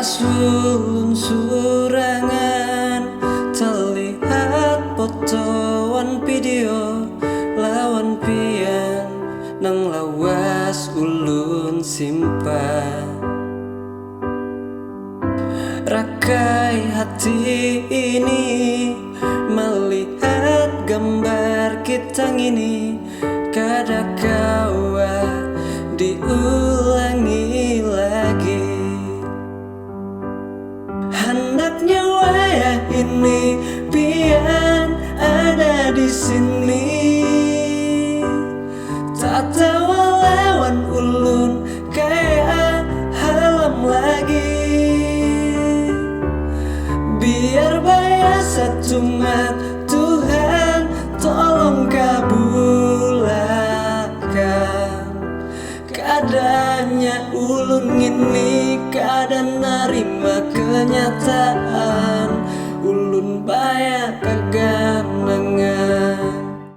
Pas ulun surangan terlihat fotoan video lawan pian nang lawas ulun simpan. Rakai hati ini melihat gambar kita ini, kada kawa diulangi lagi. Hendaknya wayah ini pian ada di sini, tak tahu lawan ulun kayak halam lagi. Biar biasa tumat Tuhan tolong kabulkan. Keadaannya ulun ini kada narima kenyataan, ulun banyak keganangan.